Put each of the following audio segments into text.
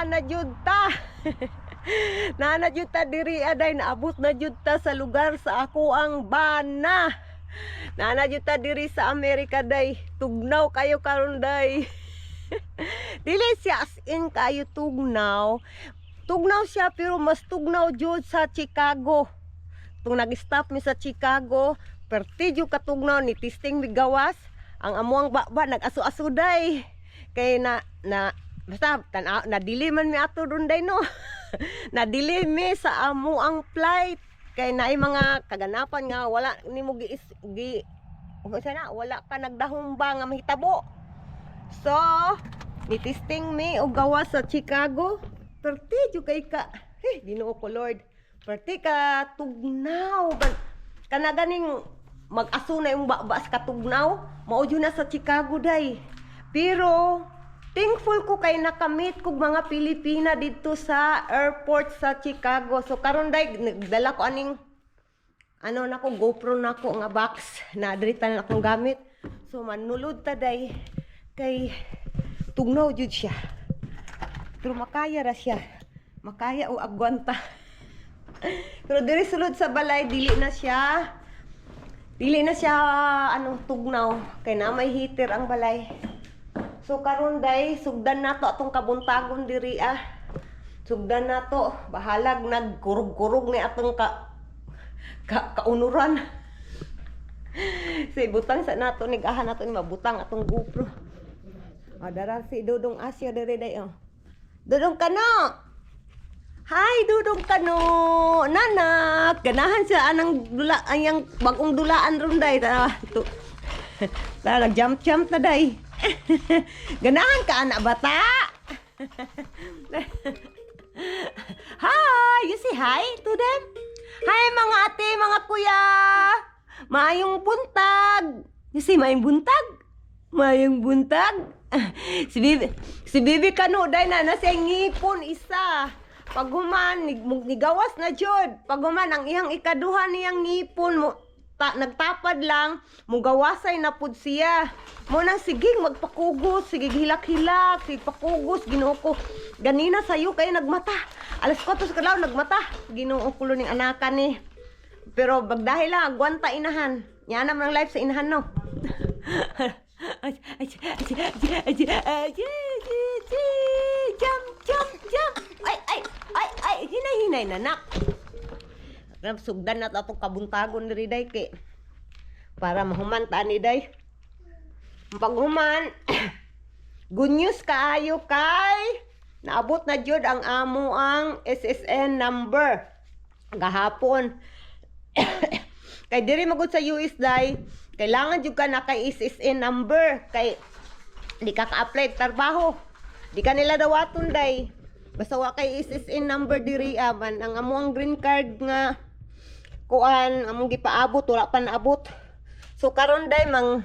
na jud ta. Na jud ta diri aday, naabot na jud ta sa lugar sa ako ang bana. Na jud ta diri sa Amerika day. Tugnaw kayo karon day. Dili siya as in kayo tugnaw. Tugnaw siya pero mas tugnaw jud sa Chicago. Tung nag-stop mi sa Chicago, perti jud katugnaw ni testing mi gawas. Ang amuang baba nag-aso-aso day. Kay basta nadili man mi ato dun day no. Nadili mi sa amuang flight. Kay naay mga kaganapan nga wala nimo wala ka nagdahumba nga mahitabo. So, ni-testing mi og gawas sa Chicago. Perti jud kay ka. Ginoo ko Lord. Perti ka tugnaw. Kana ganing mag-aso na yung babas ka tugnaw. Mao jud na sa Chicago day. Pero thankful ko kay nakamit kog mga Pilipina dito sa airport sa Chicago. So karon day nagdala ko aning nako GoPro nako nga box na diri tanan akong gamit. So manulod ta day kay tugnaw jud siya. Pero makaya ra siya. Makaya o agwanta. Pero diri sulod sa balay dili na siya tugnaw kay na may heater ang balay. So karon day sugdan nato atong kabuntagon diri Sugdan nato bahalag nagkurog-kurog ni atong kaunuran. Si butang sa nato nigahan nato ni mabutang atong GoPro. Dara si Dudong Asya diri day Dudong Kano. Hi Dudong Kano. Nanak, ganahan siya anang dula ayang bagong dulaan ron day. Nag-jump na day. Ganahan ka anak bata. Hi, you say hi to them? Hi mga ate, mga kuya. Maayong buntag. You say maayong buntag? Maayong buntag? Si Bibi Kano day na siya ngipon isa. Paghuman nigawas na jud. Paghuman ang iyang ikaduha niyang ngipon mo nagtapad lang, mugawasay na pud siya. Mo nang sigig magpakugos, sigig hilak-hilak, sig pakugos Ginoo ko. Ganina sayo kay nagmata. Alas 4 sa kadlaw nagmata. Ginoo ko ning anakan ni. Pero bagdahil lang agwanta inahan. Nya na man life sa inahan no. Jump. Ay, hinay nanak. Sugdan na atong kabuntagon diri day kay para mahuman ta ni day. Paghuman, good news kaayo kay naabot na jud ang amo ang SSN number gahapon. Kay diri magud sa US day, kailangan jud ka na kay SSN number kay di ka ka-apply trabaho. Di ka nila dawaton day. Basta wa kay SSN number diri man ang amo ang green card nga kuan among gipaabot wala pa naabot. So karon day mang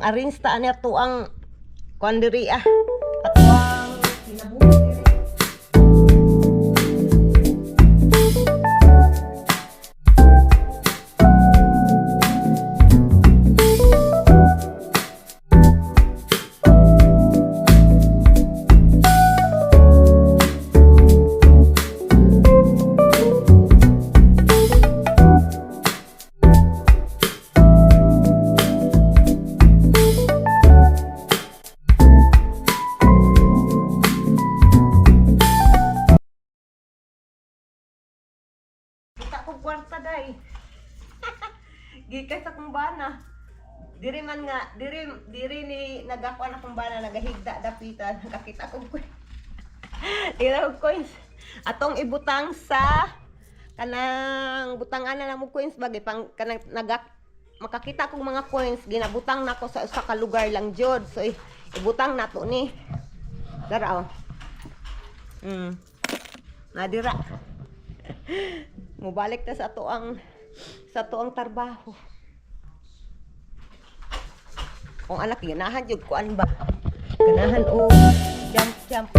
arrange ta ani ato ang kuan diri ato ang kinabuhi diri. Kwarta day. Gikas akong bana. Diri man nga, diri ni nagakuan akong bana nagahigda dapitan, nakakita ko coins. Iraw coins. Atong ibutang sa kanang butangan na mo coins bagay pang kanang makakita kong mga coins ginabutang nako sa usa ka lugar lang jud. So ibutang nato ni. Dara Nadira. Mubalik ta sa tuang trabaho. Kung anak ganahan jud kuan ba? Ganahan jump.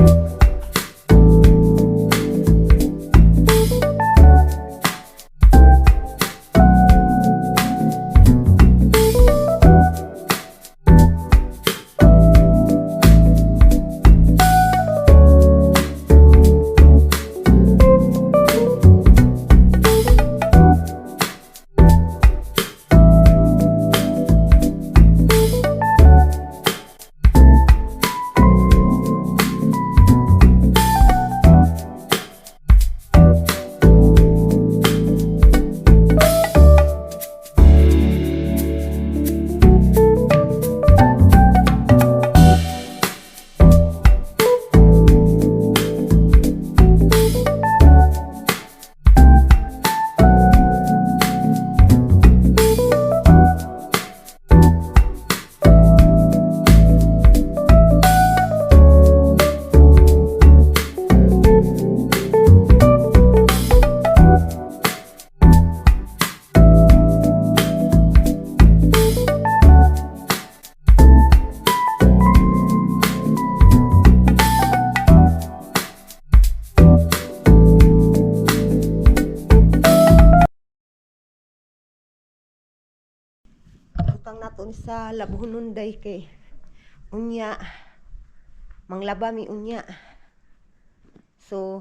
butang nato ni sa labuhon day kay unya manglaba mi unya. So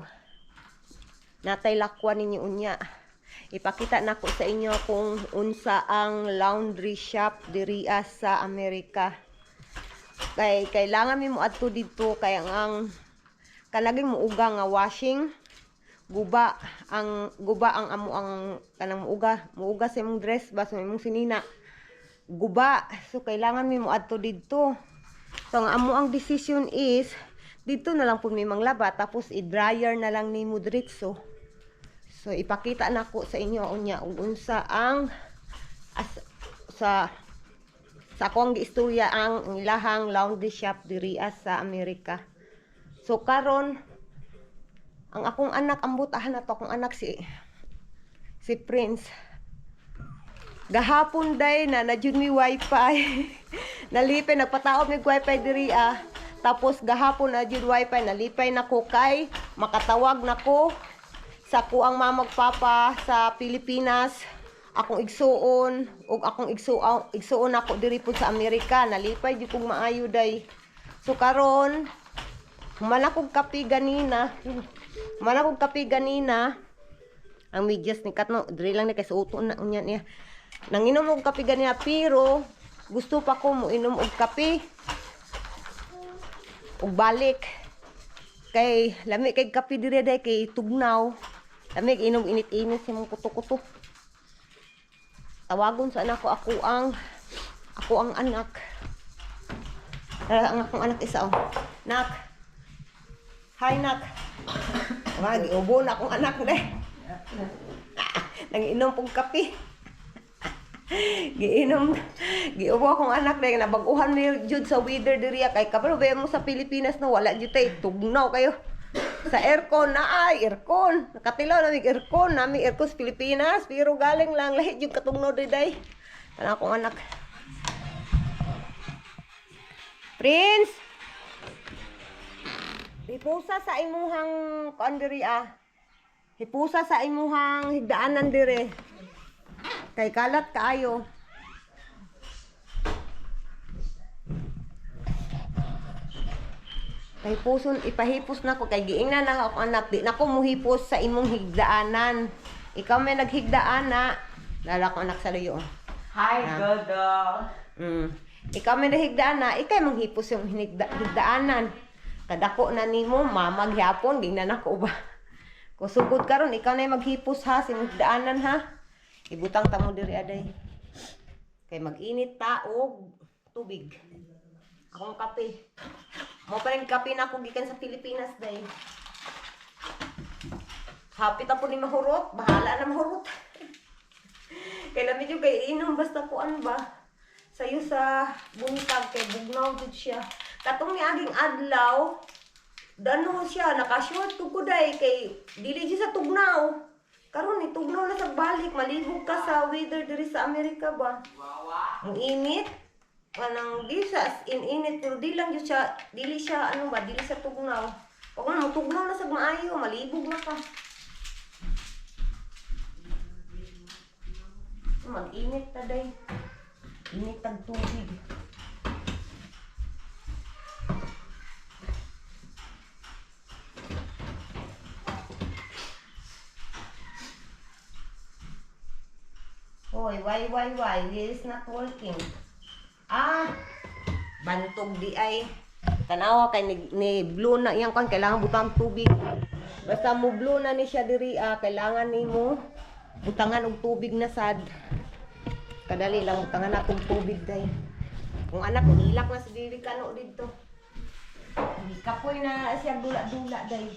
natay lakwan ninyo unya. Ipakita nako sa inyo kung unsa ang laundry shop diri sa Amerika. Kay kailangan mi mo adto dito kay ang kanaging muuga nga washing guba ang amo ang kanang muuga sa imong dress ba sa imong sinina guba. So kailangan mi mo adto dito. So ang amo ang decision is dito na lang pud mi manglaba tapos i-dryer na lang nimo diretso. So ipakita nako sa inyo unya ug unsa ang sa akong giistorya ang ilahang laundry shop diri sa Amerika. So karon ang akong anak ambutahan na to akong anak si Prince. Gahapon day na jud mi wifi. Nalipay nagpataod mi wifi diri tapos gahapon na jud wifi nalipay nako kay makatawag nako sa kuang mamag papa sa Pilipinas, akong igsuon ug akong igsuon ako diri pud sa Amerika. Nalipay jud kog maayo day. So karon man akong kape ganina. Ang medyas ni Katno diri lang ni kay suoto na unya niya. Nanginom og kape ganina pero gusto pa ko mo inom og kape ug balik kay lami kay kape diri day kay tugnaw. Lamig inom init-init sa mong kuto-kuto. Tawagon sa anak ko ako ang anak. Ang akong anak isa Nak. Hi nak. Wagi ubo na akong anak deh. Nanginom pong kape. Giubo akong anak deh nabaguhan mi jud sa weather diri kay kabalo ba mo sa Pilipinas no wala jud tay tugnaw kayo. Sa aircon na aircon. Nakatilaw na aircon sa Pilipinas pero galing lang lahi jud katugnaw day. Kana akong anak. Prince. Hipusa sa imuhang kuan diri Hipusa sa imuhang higdaanan dire. Kay kalat kaayo. Kay puson ipahipos nako kay giingnan na ako anak di nako muhipos sa imong higdaanan. Ikaw may naghigdaan na lala ko anak sa luyo. Hi Dodo. Ikaw may naghigdaan na ikay manghipos yung higdaanan. Kadako na nimo mamaghapon gingnan nako ba. Kusugod karon ikaw na maghipos ha sa higdaanan ha. Ibutang ta mo diri aday. Kay mag-init ta og tubig. Akong kape. Mo pa rin kape na ako gikan sa Pilipinas day. Hapit ako ni mahurot. Bahala na mahurot. Kaya medyo kay inom basta kuan ba. Sayo sa buntag kay bugnaw jud siya. Katong ni aging adlaw. Dano siya nakashort ko kuday kay dili siya sa tugnaw. Karon ni tugnaw na sa balik. Malibog ka sa weather diri sa Amerika ba. Ang init. Kanang di sa init pero dili siya ano ba dili sa tugnaw. Pag mo tugnaw na sa maayo malibog na ka. Mag-init ta day. Init tag tubig. Hoy, why? This is not working. Bantog di ay. Tanawa kay ni blue na iyang kan kailangan butang tubig. Basta mo blue na ni siya diri kailangan nimo butangan og tubig na sad. Kadali lang butangan akong tubig day. Kung anak ko hilak na sa diri kano didto. Di kapoy na siya dula-dula day.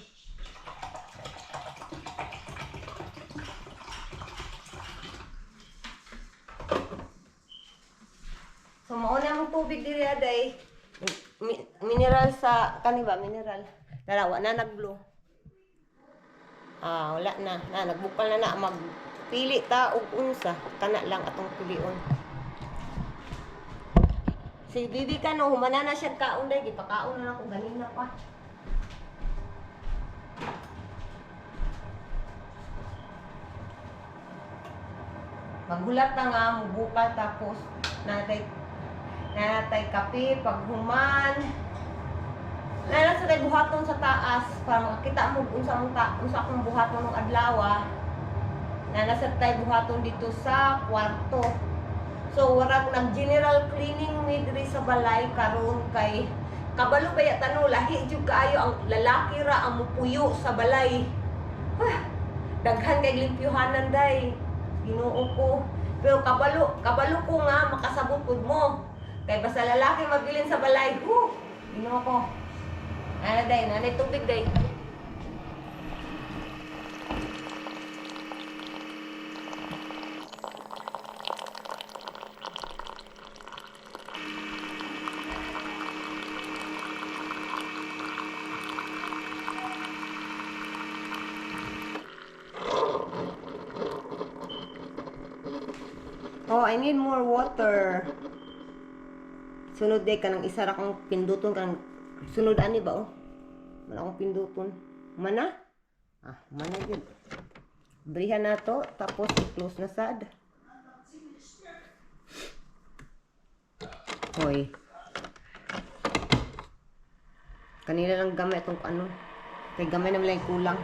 So mauna mong tubig diri aday. Mineral sa kaniba, mineral. Dalawa na nag-blue. Wala na. Nagbukal na magpili ta og unsa kana lang atong pilion. Si bibi kano humana na siya kaon day gipakaon na ako ganina pa. Paghulat na nga, mubukal tapos natay kape, paghuman. Nasa tayo buhaton sa taas para makakita mo unsa akong buhaton ng adlaw. Nasa tayo buhaton dito sa kwarto. So warag nag general cleaning mi diri sa balay karon kay kabalo ba tano lahi jud kaayo ang lalaki ra ang mupuyo sa balay. Daghan kay limpyuhanan day. Ginoo ko. Pero kabalo ko nga makasabot pud mo. Kay basta lalaki mabilin sa balay. Ginoo ko. Ana day, nanay tubig day. Oh, I need more water. Sunod day kanang isa ra kong pinduton kanang sunod ani ba oh. Wala akong pinduton. Mana? Mana yun. Brihan na to tapos i-close na sad. Hoy. Kanila lang gamay itong ano. Kay gamay naman lang kulang.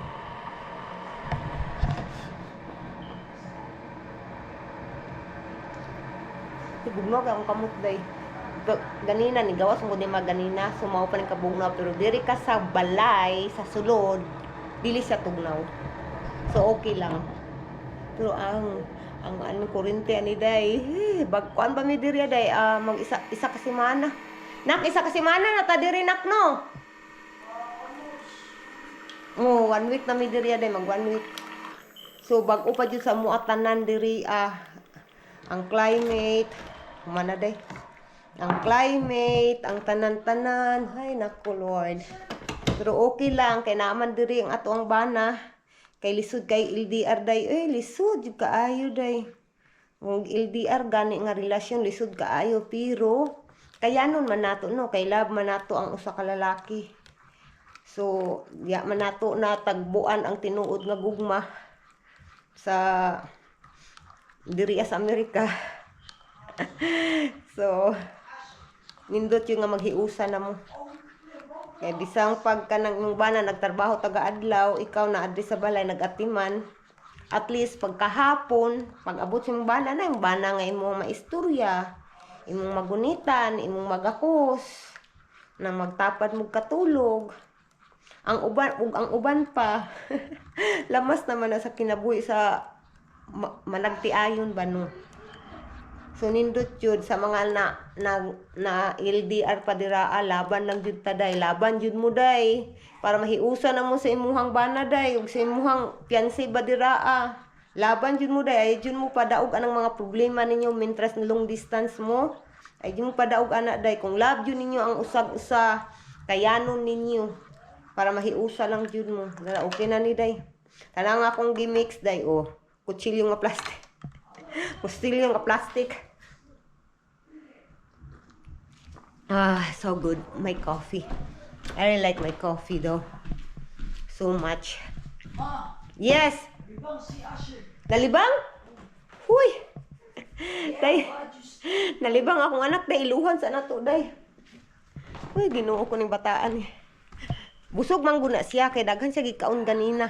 Bugnog akong kamot day. Ganina ni gawas mo di maganina sumaw pa ni kabugnaw pero diri ka sa balay sa sulod dili sa tugnaw. So okay lang. Pero ang ano kurente ani day. Bagkuan ba mi diri day mag isa ka semana. Nak isa ka semana na ta diri nak no. 1 week na mi diri day mag 1 week. So bag-o pa jud sa muatanan diri ang climate mana day. Ang climate, ang tanan-tanan, ay naku Lord. Pero okay lang, kay naman diri ang ato ang bana. Kay lisod kay LDR day, lisod, yung kaayo day. Ang LDR gani nga relasyon, lisod kaayo, pero kaya nun man nato, no? Kay love man nato ang usa ka lalaki. So, man nato na tagbuan ang tinuod nga gugma sa diri sa Amerika. So, nindot yung nga maghiusa na mo. Kaya bisang pagka ng bana nagtrabaho taga-adlaw, ikaw na adri sa balay nag-atiman. At least pagkahapon, pag-abot yung bana na, yung bana nga imong maistorya, imong magunitan, imong magakos, na magtapad mo katulog. Ang uban pa, lamas naman na sa kinabuhi sa managtiayon ba no. So nindot yun sa mga na LDR pa diraa, laban lang jud taday, laban jud mo day para mahiusa na mo sa imuhang bana day ug sa imuhang fiancé ba diraa. Laban jud mo day, ay jud mo padaog anang mga problema ninyo mintras na long distance mo. Ay jud mo padaog ana day kung love jud ninyo ang usag-usa, kayanon ninyo para mahiusa lang jud mo. Okay na ni day. Kanang akong gimix day kutsilyo nga plastic. Kutsilyo nga plastic. So good. My coffee. I really like my coffee though. So much. Yes. Nalibang? Huy. Day. Nalibang akong anak day. Iluhan sa nato day. Huy, Ginoo ko ning bataan eh. Busog man guna siya kay daghan siya gikaon ganina.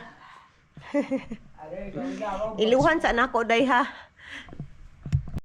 Iluhan sa nako day ha.